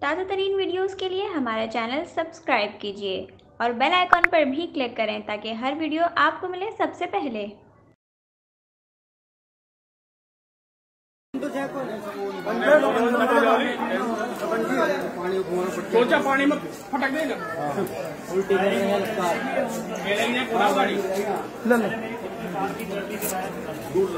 ताज़ा तरीन वीडियोज़ के लिए हमारा चैनल सब्सक्राइब कीजिए और बेल आइकॉन पर भी क्लिक करें ताकि हर वीडियो आपको मिले सबसे पहले। सोचा पानी में फटक देगा। उल्टी पूरा गाड़ी दूर